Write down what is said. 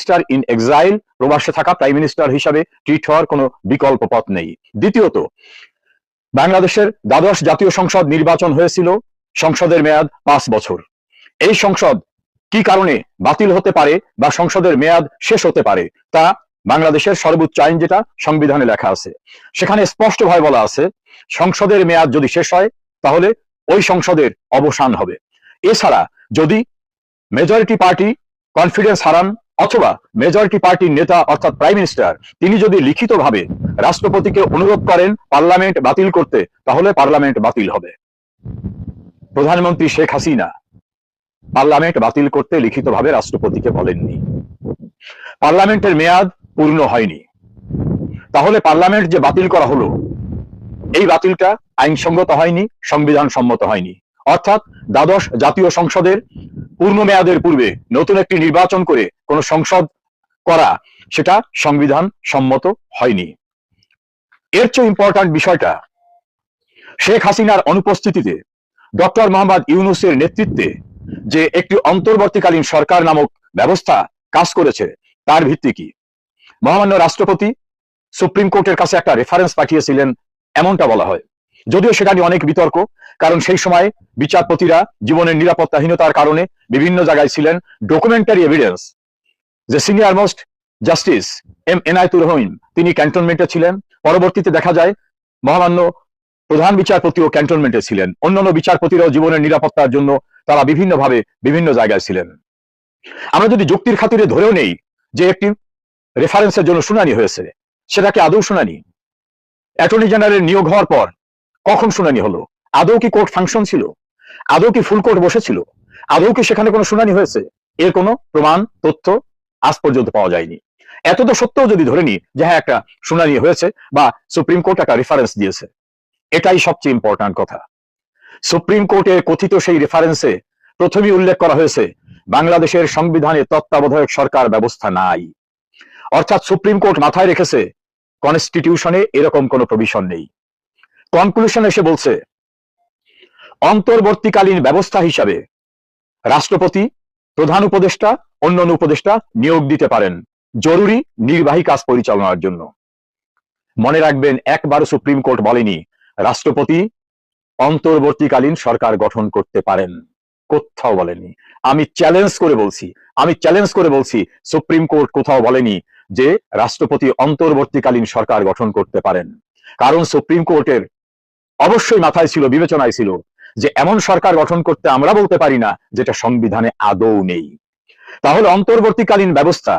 Minister in exile, প্রবাসে থাকা prime minister হিসাবে ট্রিট হওয়ার কোনো বিকল্প পথ নেই। দ্বিতীয়ত, বাংলাদেশের দ্বাদশ জাতীয় সংসদ নির্বাচন হয়েছিল, সংসদের মেয়াদ 5 বছর। এই সংসদ কি কারণে বাতিল হতে পারে বা সংসদের মেয়াদ শেষ হতে পারে তা বাংলাদেশের সর্বোচ্চ আইন যেটা সংবিধানে লেখা আছে সেখানে স্পষ্টভাবে বলা আছে, সংসদের মেয়াদ যদি শেষ হয় তাহলে ওই সংসদের অবসান হবে। এছাড়া যদি মেজরিটি পার্টি কনফিডেন্স হারান অথবা মেজরিটি পার্টির নেতা অর্থাৎ প্রাইম মিনিস্টার তিনি যদি লিখিতভাবে রাষ্ট্রপতিকে অনুরোধ করেন পার্লামেন্ট বাতিল করতে, তাহলে পার্লামেন্ট বাতিল হবে। প্রধানমন্ত্রী শেখ হাসিনা পার্লামেন্ট বাতিল করতে লিখিতভাবে রাষ্ট্রপতিকে বলেননি। পার্লামেন্টের মেয়াদ পূর্ণ হয়নি, তাহলে পার্লামেন্ট যে বাতিল করা হলো এই বাতিলটা আইনসঙ্গত হয়নি, সংবিধান সম্মত হয়নি। অর্থাৎ দ্বাদশ জাতীয় সংসদের পূর্ণ মেয়াদের পূর্বে নতুন একটি নির্বাচন করে কোন সংসদ করা সেটা সংবিধান সম্মত হয়নি। এর চেয়ে ইম্পর্ট্যান্ট বিষয়টা, শেখ হাসিনার অনুপস্থিতিতে ডক্টর মোহাম্মদ ইউনূসের নেতৃত্বে যে একটি অন্তর্বর্তীকালীন সরকার নামক ব্যবস্থা কাজ করেছে তার ভিত্তি কি? মহামান্য রাষ্ট্রপতি সুপ্রিম কোর্টের কাছে একটা রেফারেন্স পাঠিয়েছিলেন এমনটা বলা হয়, যদিও সেটা নিয়ে অনেক বিতর্ক, কারণ সেই সময় বিচারপতিরা জীবনের নিরাপত্তাহীনতার কারণে বিভিন্ন জায়গায় ছিলেন। ডকুমেন্টারি এভিডেন্স যে senior most justice M Enayetur Rahim তিনি ক্যান্টনমেন্টে ছিলেন, পরবর্তীতে দেখা যায় মহামান্য প্রধান বিচারপতিও ক্যান্টনমেন্টে ছিলেন, অন্যান্য বিচারপতিরাও জীবনের নিরাপত্তার জন্য তারা বিভিন্নভাবে বিভিন্ন জায়গায় ছিলেন। আমরা যদি যুক্তির খাতিরে ধরেও নেই যে একটি রেফারেন্সের জন্য শুনানি হয়েছে, সেটাকে আদৌ শুনানি? অ্যাটর্নি জেনারেল নিয়োগ হওয়ার পর কখন শুনানি হলো? আদৌ কি কোর্ট ফাংশন ছিল? আদৌ কি ফুল কোর্ট বসেছিল? আদৌ কি সেখানে কোনো শুনানি হয়েছে? এর কোনো প্রমাণ তথ্য আজ পর্যন্ত পাওয়া যায়নি। এত তো সত্ত্বেও যদি ধরে নি যে হ্যাঁ একটা শুনানি হয়েছে বা সুপ্রিম কোর্ট একটা রেফারেন্স দিয়েছে, এটাই সবচেয়ে ইম্পর্ট্যান্ট কথা। সুপ্রিম কোর্টের কথিত সেই রেফারেন্সে প্রথমেই উল্লেখ করা হয়েছে বাংলাদেশের সংবিধানে তত্ত্বাবধায়ক সরকার ব্যবস্থা নাই। অর্থাৎ সুপ্রিম কোর্ট মাথায় রেখেছে কনস্টিটিউশনে এরকম কোনো প্রভিশন নেই। কনক্লুশন এসে বলছে অন্তর্বর্তীকালীন ব্যবস্থা হিসাবে রাষ্ট্রপতি প্রধান উপদেষ্টা অন্যান্য উপদেষ্টা নিয়োগ দিতে পারেন জরুরি নির্বাহী কাজ পরিচালনার জন্য। মনে রাখবেন, একবারও সুপ্রিম কোর্ট বলেনি রাষ্ট্রপতি অন্তর্বর্তীকালীন সরকার গঠন করতে পারেন, কোথাও বলেনি। আমি চ্যালেঞ্জ করে বলছি সুপ্রিম কোর্ট কোথাও বলেনি যে রাষ্ট্রপতি অন্তর্বর্তীকালীন সরকার গঠন করতে পারেন। কারণ সুপ্রিম কোর্টের অবশ্যই মাথায় ছিল, বিবেচনায় ছিল যে এমন সরকার গঠন করতে আমরা বলতে পারি না যেটা সংবিধানে আদৌ নেই। তাহলে অন্তর্বর্তীকালীন ব্যবস্থা